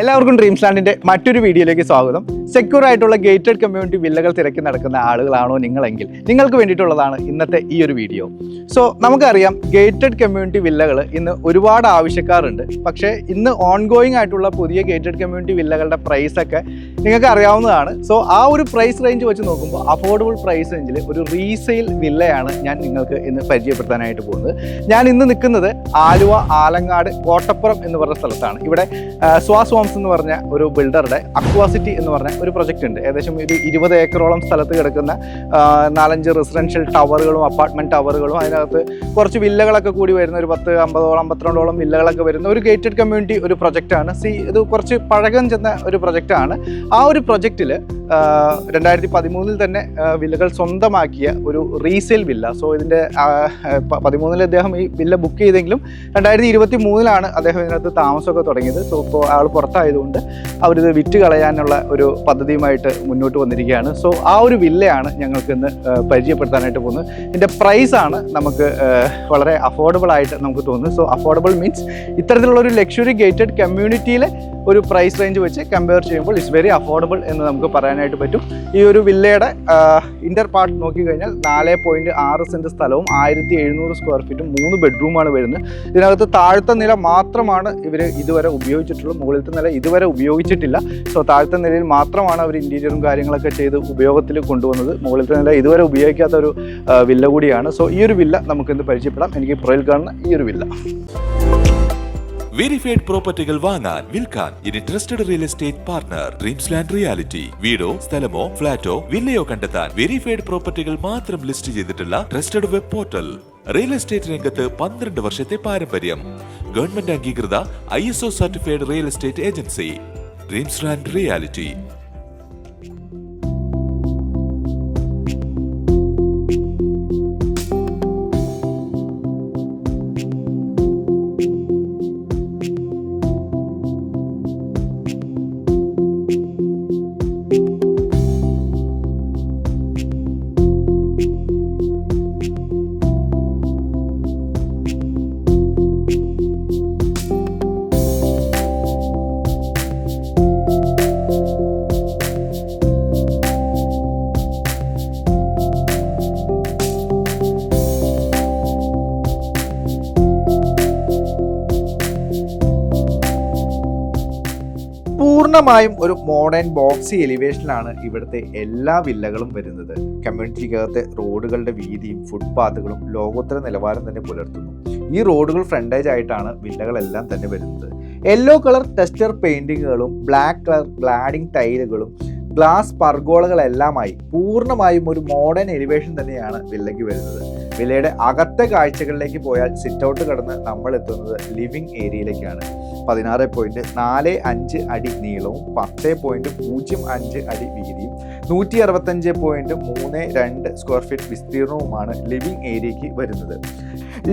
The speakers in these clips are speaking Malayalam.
എല്ലാവർക്കും ഡ്രീംസ് ലാൻഡിൻ്റെ മറ്റൊരു വീഡിയോയിലേക്ക് സ്വാഗതം. സെക്യൂർ ആയിട്ടുള്ള ഗേറ്റഡ് കമ്മ്യൂണിറ്റി വില്ലകൾ തിരക്കി നടക്കുന്ന ആളുകളാണോ നിങ്ങളെങ്കിൽ നിങ്ങൾക്ക് വേണ്ടിയിട്ടുള്ളതാണ് ഇന്നത്തെ ഈ ഒരു വീഡിയോ. സോ നമുക്കറിയാം ഗേറ്റഡ് കമ്മ്യൂണിറ്റി വില്ലകൾ ഇന്ന് ഒരുപാട് ആവശ്യക്കാരുണ്ട്. പക്ഷേ ഇന്ന് ഓൺഗോയിങ് ആയിട്ടുള്ള പുതിയ ഗേറ്റഡ് കമ്മ്യൂണിറ്റി വില്ലകളുടെ പ്രൈസൊക്കെ നിങ്ങൾക്ക് അറിയാവുന്നതാണ്. സോ ആ ഒരു പ്രൈസ് റേഞ്ച് വെച്ച് നോക്കുമ്പോൾ അഫോർഡബിൾ പ്രൈസ് റേഞ്ചിൽ ഒരു റീസെയിൽ വില്ലയാണ് ഞാൻ നിങ്ങൾക്ക് ഇന്ന് പരിചയപ്പെടുത്താനായിട്ട് പോകുന്നത്. ഞാൻ ഇന്ന് നിൽക്കുന്നത് ആലുവ, ആലങ്ങാട്, കോട്ടപ്പുറം എന്ന് പറഞ്ഞ സ്ഥലത്താണ്. ഇവിടെ സ്വാസ് എന്ന് പറഞ്ഞ ഒരു ബിൽഡറുടെ അക്വാസിറ്റി എന്ന് പറഞ്ഞ ഒരു പ്രൊജക്റ്റ് ഉണ്ട്. ഏകദേശം ഒരു 20 ഏക്കറോളം സ്ഥലത്ത് കിടക്കുന്ന 4-5 റെസിഡൻഷ്യൽ ടവറുകളും അപ്പാർട്ട്മെൻറ്റ് ടവറുകളും അതിനകത്ത് കുറച്ച് വില്ലകളൊക്കെ കൂടി വരുന്ന ഒരു 52 വില്ലകളൊക്കെ വരുന്ന ഒരു ഗേറ്റഡ് കമ്മ്യൂണിറ്റി ഒരു പ്രൊജക്റ്റാണ്. ഇത് കുറച്ച് പഴകം ചെന്ന ഒരു പ്രൊജക്റ്റാണ്. ആ ഒരു പ്രൊജക്റ്റിൽ 2013 തന്നെ വില്ലകൾ സ്വന്തമാക്കിയ ഒരു റീസെയിൽ വില്ല. സോ ഇതിൻ്റെ 2013 അദ്ദേഹം ഈ വില്ല ബുക്ക് ചെയ്തെങ്കിലും 2023 അദ്ദേഹം ഇതിനകത്ത് താമസമൊക്കെ തുടങ്ങിയത്. സോ ഇപ്പോൾ ആൾ പുറത്തായതുകൊണ്ട് അവരിത് വിറ്റ് കളയാനുള്ള ഒരു പദ്ധതിയുമായിട്ട് മുന്നോട്ട് വന്നിരിക്കുകയാണ്. സോ ആ ഒരു വില്ലയാണ് ഞങ്ങൾക്ക് ഇന്ന് പരിചയപ്പെടുത്താനായിട്ട് പോകുന്നത്. ഇതിൻ്റെ പ്രൈസാണ് നമുക്ക് വളരെ അഫോർഡബിൾ ആയിട്ട് നമുക്ക് തോന്നുന്നത്. സോ അഫോർഡബിൾ മീൻസ് ഇത്തരത്തിലുള്ള ഒരു ലക്ഷറി ഗേറ്റഡ് കമ്മ്യൂണിറ്റിയിലെ ഒരു പ്രൈസ് റേഞ്ച് വെച്ച് കമ്പയർ ചെയ്യുമ്പോൾ ഇറ്റ്സ് വെരി അഫോർഡബിൾ എന്ന് നമുക്ക് പറയാനായിട്ട് പറ്റും. ഈ ഒരു വില്ലയുടെ ഇൻ്റർ പാർട്ട് നോക്കിക്കഴിഞ്ഞാൽ 4.6 സെൻറ്റ് സ്ഥലവും 1700 സ്ക്വയർ ഫീറ്റും 3 ബെഡ്റൂമാണ് വരുന്നത്. ഇതിനകത്ത് താഴത്തെ നില മാത്രമാണ് ഇവർ ഇതുവരെ ഉപയോഗിച്ചിട്ടുള്ളൂ. മുകളിലത്തെ നില ഇതുവരെ ഉപയോഗിച്ചിട്ടില്ല. സോ താഴത്തെ നിലയിൽ മാത്രമാണ് അവർ ഇൻറ്റീരിയറും കാര്യങ്ങളൊക്കെ ചെയ്ത് ഉപയോഗത്തിൽ കൊണ്ടുവന്നത്. മുകളിലത്തെ നില ഇതുവരെ ഉപയോഗിക്കാത്ത ഒരു വില്ല കൂടിയാണ്. സോ ഈ ഒരു വില്ല നമുക്കിന്ന് പരിചയപ്പെടാം. എനിക്ക് പുറകിൽ കാണുന്ന ഈ ഒരു വില്ല. വെരിഫൈഡ് പ്രോപ്പർട്ടികൾ വാങ്ങാൻ, വിൽക്കാൻ ഇനി trusted real estate partner dreams land reality. വീടോ സ്ഥലമോ ഫ്ലാറ്റോ വില്ലയോ കണ്ടെത്താൻ വെരിഫൈഡ് പ്രോപ്പർട്ടികൾ മാത്രം ലിസ്റ്റ് ചെയ്തിട്ടുള്ള trusted web portal. Real estate രംഗത്ത് 12 വർഷത്തെ പാരമ്പര്യം. ഗവൺമെന്റ് അംഗീകൃത ISO certified real estate agency dreams land reality. പൂർണ്ണമായും ഒരു മോഡേൺ ബോക്സി എലിവേഷനിലാണ് ഇവിടുത്തെ എല്ലാ വില്ലകളും വരുന്നത്. കമ്മ്യൂണിറ്റിക്കകത്തെ റോഡുകളുടെ വീതിയും ഫുട്പാത്തുകളും ലോകോത്തര നിലവാരം തന്നെ പുലർത്തുന്നു. ഈ റോഡുകൾ ഫ്രണ്ടേജ് ആയിട്ടാണ് വില്ലകളെല്ലാം തന്നെ വരുന്നത്. യെല്ലോ കളർ ടെസ്റ്റർ പെയിന്റിങ്ങുകളും ബ്ലാക്ക് കളർ ഗ്ലാഡിംഗ് ടൈലുകളും ഗ്ലാസ് പർഗോളകളെല്ലാമായി പൂർണ്ണമായും ഒരു മോഡേൺ എലിവേഷൻ തന്നെയാണ് വില്ലയ്ക്ക് വരുന്നത്. വില്ലയുടെ അകത്തെ കാഴ്ചകളിലേക്ക് പോയാൽ സിറ്റ് ഔട്ട് കടന്ന് നമ്മൾ എത്തുന്നത് ലിവിംഗ് ഏരിയയിലേക്കാണ്. 16.45 അടി നീളവും 10.05 അടി വീതിയും 165.32 സ്ക്വയർ ഫീറ്റ് വിസ്തീർണവുമാണ് ലിവിംഗ് ഏരിയയ്ക്ക് വരുന്നത്.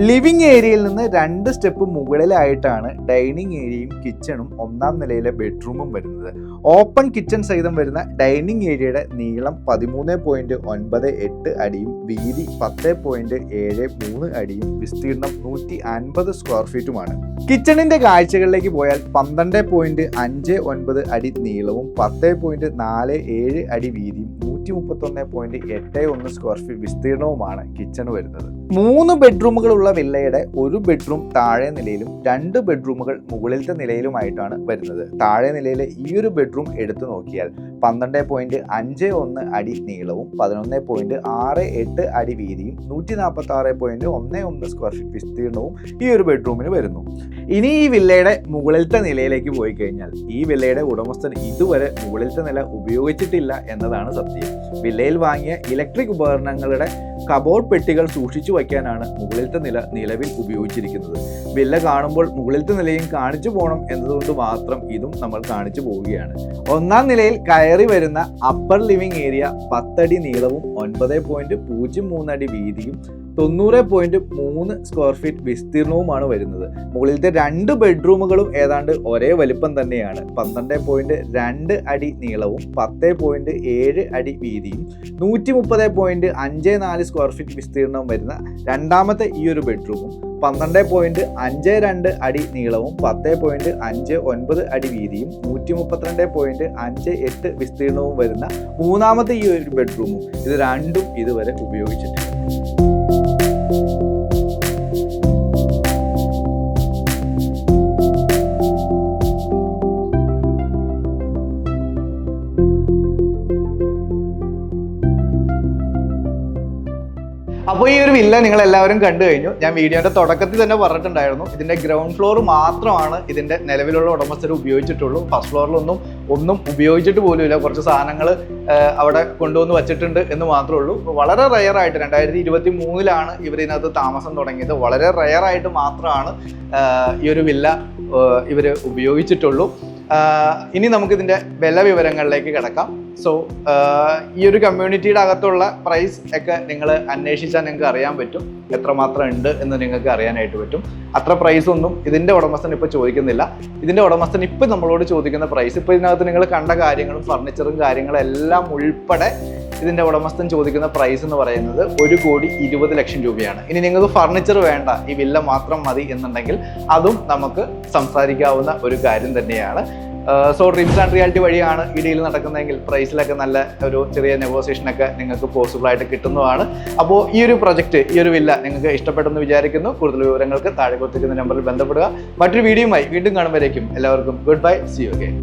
ലിവിംഗ് ഏരിയയിൽ നിന്ന് 2 സ്റ്റെപ്പ് മുകളിലായിട്ടാണ് ഡൈനിങ് ഏരിയയും കിച്ചണും 1ാം നിലയിലെ ബെഡ്റൂമും വരുന്നത്. ഓപ്പൺ കിച്ചൺ സഹിതം വരുന്ന ഡൈനിങ് ഏരിയയുടെ നീളം 13.98 അടിയും വീതി 10.73 അടിയും വിസ്തീർണം 150 സ്ക്വയർ ഫീറ്റുമാണ്. കിച്ചണിന്റെ കാഴ്ചകളിലേക്ക് പോയാൽ 12.59 അടി നീളവും 10.47 അടി വീതിയും 131.81 സ്ക്വയർ ഫീറ്റ് വിസ്തീർണവുമാണ് കിച്ചൺ വരുന്നത്. 3 ബെഡ്റൂമുകളുള്ള വില്ലയുടെ ഒരു ബെഡ്റൂം താഴെ നിലയിലും 2 ബെഡ്റൂമുകൾ മുകളിലത്തെ നിലയിലുമായിട്ടാണ് വരുന്നത്. താഴെ നിലയിലെ ഈ ഒരു ബെഡ്റൂം എടുത്തു നോക്കിയാൽ 12.51 അടി നീളവും 11.68 അടി വീതിയും 146.11 സ്ക്വയർ ഫീറ്റ് വിസ്തീർണവും ഈ ഒരു ബെഡ്റൂമിന് വരുന്നു. ഇനി ഈ വില്ലയുടെ മുകളിലത്തെ നിലയിലേക്ക് പോയി കഴിഞ്ഞാൽ ഈ വില്ലയുടെ ഉടമസ്ഥൻ ഇതുവരെ മുകളിലത്തെ നില ഉപയോഗിച്ചിട്ടില്ല എന്നതാണ് സത്യം. വില്ലയിൽ വാങ്ങിയ ഇലക്ട്രിക് ഉപകരണങ്ങളുടെ കബോർഡ് പെട്ടികൾ സൂക്ഷിച്ചു വയ്ക്കാനാണ് മുകളിലത്തെ നില നിലവിൽ ഉപയോഗിച്ചിരിക്കുന്നത്. വില്ല കാണുമ്പോൾ മുകളിലത്തെ നിലയും കാണിച്ചു പോകണം എന്നതുകൊണ്ട് മാത്രം ഇതും നമ്മൾ കാണിച്ചു പോവുകയാണ്. 1ാം നിലയിൽ കയറി വരുന്ന അപ്പർ ലിവിംഗ് ഏരിയ 10 അടി നീളവും 9.03 അടി വീതിയും 90.3 സ്ക്വയർ ഫീറ്റ് വിസ്തീർണവുമാണ് വരുന്നത്. മുകളിലത്തെ 2 ബെഡ്റൂമുകളും ഏതാണ്ട് ഒരേ വലിപ്പം തന്നെയാണ്. 12.2 അടി നീളവും 10.7 അടി വീതിയും 130.54 സ്ക്വയർ ഫീറ്റ് വിസ്തീർണവും വരുന്ന രണ്ടാമത്തെ ഈ ഒരു ബെഡ്റൂമും 12.52 അടി നീളവും 10.59 അടി വീതിയും 132.58 വിസ്തീർണവും വരുന്ന മൂന്നാമത്തെ ഈ ഒരു ബെഡ്റൂമും ഇത് രണ്ടും ഇതുവരെ ഉപയോഗിച്ചിട്ടില്ല. അപ്പോൾ ഈ ഒരു വില്ല നിങ്ങൾ എല്ലാവരും കണ്ടു കഴിഞ്ഞു. ഞാൻ വീഡിയോയുടെ തുടക്കത്തിൽ തന്നെ പറഞ്ഞിട്ടുണ്ടായിരുന്നു, ഇതിന്റെ ഗ്രൗണ്ട് ഫ്ലോർ മാത്രമാണ് ഇതിന്റെ നിലവിലുള്ള ഉടമസ്ഥർ ഉപയോഗിച്ചിട്ടുള്ളൂ. ഫസ്റ്റ് ഫ്ലോറിലൊന്നും ഒന്നും ഉപയോഗിച്ചിട്ട് പോലുമില്ല. കുറച്ച് സാധനങ്ങൾ അവിടെ കൊണ്ടുവന്ന് വച്ചിട്ടുണ്ട് എന്ന് മാത്രമേ ഉള്ളൂ. വളരെ റെയറായിട്ട് 2023 ഇവർ ഇതിനകത്ത് താമസം തുടങ്ങിയത്. വളരെ റെയറായിട്ട് മാത്രമാണ് ഈ ഒരു വില്ല ഇവർ ഉപയോഗിച്ചിട്ടുള്ളൂ. ഇനി നമുക്കിതിൻ്റെ വില വിവരങ്ങളിലേക്ക് കിടക്കാം. സോ ഈ ഒരു കമ്മ്യൂണിറ്റിയുടെ അകത്തുള്ള പ്രൈസ് ഒക്കെ നിങ്ങൾ അന്വേഷിച്ചാൽ നിങ്ങൾക്ക് അറിയാൻ പറ്റും എത്രമാത്രം ഉണ്ട് എന്ന് നിങ്ങൾക്ക് അറിയാനായിട്ട് പറ്റും. അത്ര പ്രൈസ് ഒന്നും ഇതിൻ്റെ ഉടമസ്ഥൻ ഇപ്പോൾ ചോദിക്കുന്നില്ല. ഇതിൻ്റെ ഉടമസ്ഥൻ ഇപ്പം നമ്മളോട് ചോദിക്കുന്ന പ്രൈസ്, ഇപ്പോൾ ഇതിനകത്ത് നിങ്ങൾ കണ്ട കാര്യങ്ങളും ഫർണിച്ചറും കാര്യങ്ങളും എല്ലാം ഉൾപ്പെടെ ഇതിൻ്റെ ഉടമസ്ഥൻ ചോദിക്കുന്ന പ്രൈസ് എന്ന് പറയുന്നത് 1,20,00,000 രൂപയാണ്. ഇനി നിങ്ങൾക്ക് ഫർണിച്ചർ വേണ്ട, ഈ വില്ല മാത്രം മതി എന്നുണ്ടെങ്കിൽ അതും നമുക്ക് സംസാരിക്കാവുന്ന ഒരു കാര്യം തന്നെയാണ്. സോ ഡ്രീംസ് ആൻഡ് റിയാലിറ്റി വഴിയാണ് ഈ ഡീൽ നടക്കുന്നതെങ്കിൽ പ്രൈസിലൊക്കെ നല്ല ഒരു ചെറിയ നെഗോസിയേഷനൊക്കെ നിങ്ങൾക്ക് പോസിബിളായിട്ട് കിട്ടുന്നതാണ്. അപ്പോൾ ഈ ഒരു പ്രൊജക്റ്റ്, ഈ ഒരു വില്ല നിങ്ങൾക്ക് ഇഷ്ടപ്പെട്ടെന്ന് വിചാരിക്കുന്നു. കൂടുതൽ വിവരങ്ങൾക്ക് താഴെ കൊടുത്തിരിക്കുന്ന നമ്പറിൽ ബന്ധപ്പെടുക. മറ്റൊരു വീഡിയോയുമായി വീണ്ടും കാണുമ്പോഴേക്കും എല്ലാവർക്കും goodbye, see you again.